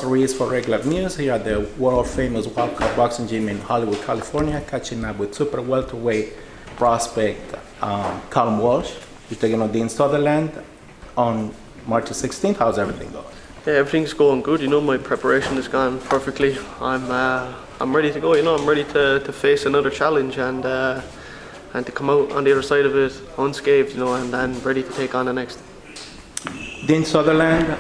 Russell Reeves for Regular News here at the world-famous Wildcat Boxing Gym in Hollywood, California, catching up with super welterweight prospect Callum Walsh. You're taking on Dean Sutherland on March 16th. How's everything going? Yeah, everything's going good. My preparation has gone perfectly. I'm ready to go. I'm ready to face another challenge and to come out on the other side of it unscathed. And then ready to take on the next. Dean Sutherland,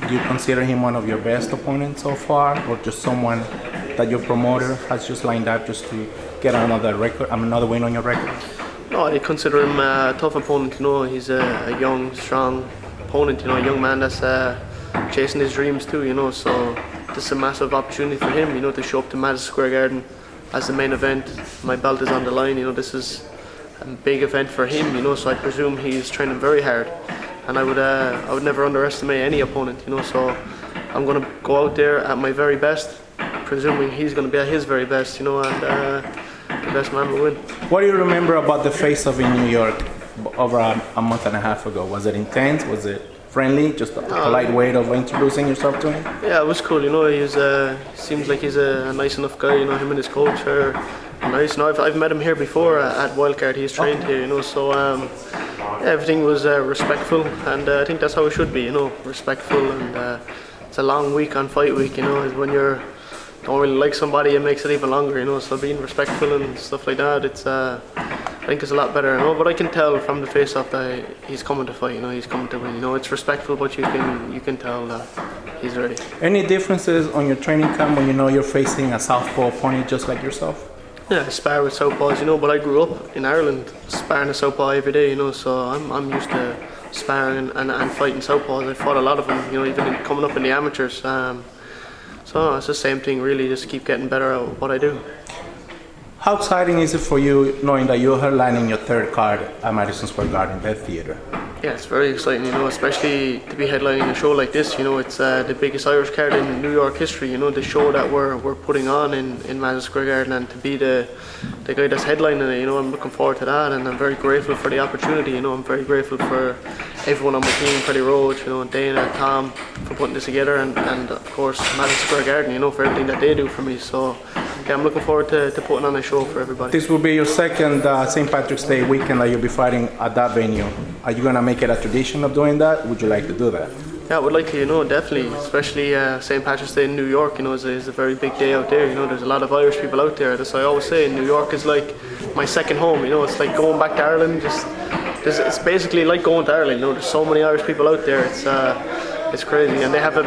do you consider him one of your best opponents so far, or just someone that your promoter has just lined up just to get another win on your record? No, I consider him a tough opponent. He's a young, strong opponent. A young man that's chasing his dreams too. So this is a massive opportunity for him. To show up to Madison Square Garden as the main event. My belt is on the line. This is a big event for him. So I presume he's training very hard. And I would never underestimate any opponent, So I'm going to go out there at my very best, presuming he's going to be at his very best, and the best man will win. What do you remember about the face-off in New York over a month and a half ago? Was it intense? Was it friendly? Just a polite way of introducing yourself to him? Yeah, it was cool. He seems like he's a nice enough guy. Him and his coach are nice. I've met him here before at Wildcat. He's trained here. So. Everything was respectful, and I think that's how it should be, respectful. And it's a long week on fight week, when you don't really like somebody, it makes it even longer, So being respectful and stuff like that, I think it's a lot better, But I can tell from the face-off that he's coming to fight, he's coming to win. It's respectful, but you can tell that he's ready. Any differences on your training camp when you're facing a southpaw opponent just like yourself? Yeah, I spar with southpaws, but I grew up in Ireland sparring a southpaw every day, so I'm used to sparring and fighting southpaws. I fought a lot of them, even coming up in the amateurs. So it's the same thing, really, just keep getting better at what I do. How exciting is it for you knowing that you're headlining your third card at Madison Square Garden, that theater? Yeah, it's very exciting, especially to be headlining a show like this. It's the biggest Irish card in New York history. The show that we're putting on in Madison Square Garden, and to be the guy that's headlining it. I'm looking forward to that, and I'm very grateful for the opportunity. I'm very grateful for everyone on my team, Freddie Roach, Dana, Tom, for putting this together, and of course Madison Square Garden, for everything that they do for me. So. Yeah, I'm looking forward to putting on a show for everybody. This will be your second St. Patrick's Day weekend that you'll be fighting at that venue. Are you going to make it a tradition of doing that? Would you like to do that? Yeah, I would like to, definitely. Especially St. Patrick's Day in New York, is a very big day out there. There's a lot of Irish people out there. That's what I always say. New York is like my second home. It's like going back to Ireland. It's basically like going to Ireland. There's so many Irish people out there. It's crazy, and they have a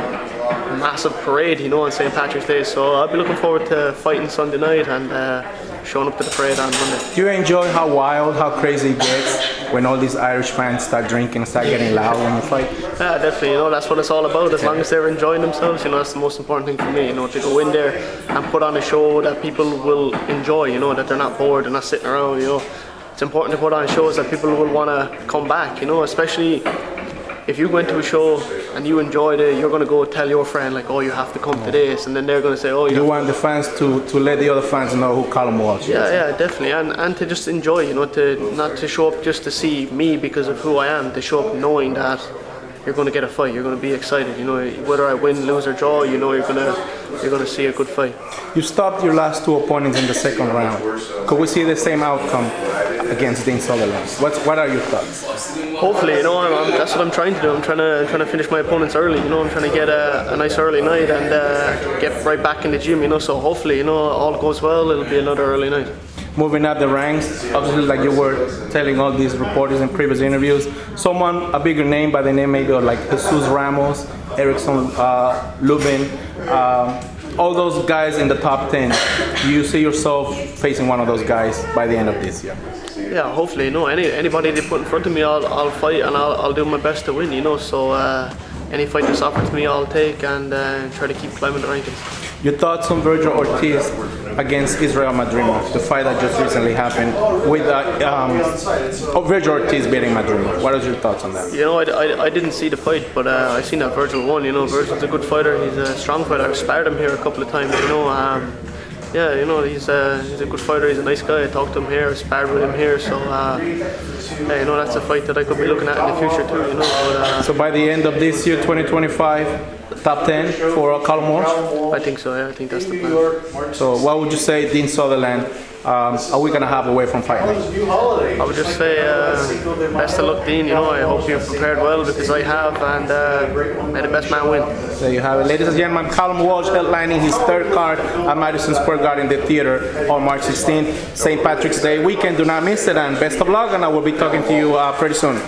massive parade, on St. Patrick's Day. So I'll be looking forward to fighting Sunday night and showing up to the parade on Monday. Do you enjoy how wild, how crazy it gets when all these Irish fans start drinking and start getting loud when you fight? Yeah, definitely. That's what it's all about. As long as they're enjoying themselves, that's the most important thing for me. To go in there and put on a show that people will enjoy. That they're not bored, they're not sitting around. It's important to put on shows that people will want to come back. Especially. If you went to a show and you enjoyed it, you're going to go tell your friend, like, oh, you have to come to this, and then they're going to say, oh, you want the fans to let the other fans know who Callum Walsh is. Yeah, definitely, and to just enjoy, to not to show up just to see me because of who I am, to show up knowing that you're going to get a fight, you're going to be excited, whether I win, lose or draw, you're going to see a good fight. You stopped your last two opponents in the second round. Could we see the same outcome against Dean Sutherland? What are your thoughts? Hopefully, that's what I'm trying to do. I'm trying to finish my opponents early. I'm trying to get a nice early night and get right back in the gym. So hopefully, all goes well. It'll be another early night. Moving up the ranks, obviously, like you were telling all these reporters in previous interviews, a bigger name by the name maybe of like Jesus Ramos, Erickson Lubin, all those guys in the top 10. Do you see yourself facing one of those guys by the end of this year? Yeah, hopefully. Anybody they put in front of me, I'll fight and I'll do my best to win. So any fight that's offered to me, I'll take and try to keep climbing the rankings. Your thoughts on Virgil Ortiz against Israel Madrimov, the fight that just recently happened with Virgil Ortiz beating Madrimov. What are your thoughts on that? I didn't see the fight, but I seen that Virgil won. Virgil's a good fighter. He's a strong fighter. I've sparred him here a couple of times. He's a good fighter. He's a nice guy. I talked to him here, I sparred with him here. So you know, that's a fight that I could be looking at in the future too. You know, So by the end of this year, 2025, top 10 for Callum Walsh? I think so. Yeah, I think that's the plan. So what would you say Dean Sutherland are we going to have away from fighting? I would just say best of luck, Dean. You know, I hope you've prepared well because I have, and may the best man win. There you have it. Ladies and gentlemen, Callum Walsh headlining his third card at Madison Square Garden, the theater, on March 16th, St. Patrick's Day weekend. Do not miss it, and best of luck, and I will be talking to you pretty soon.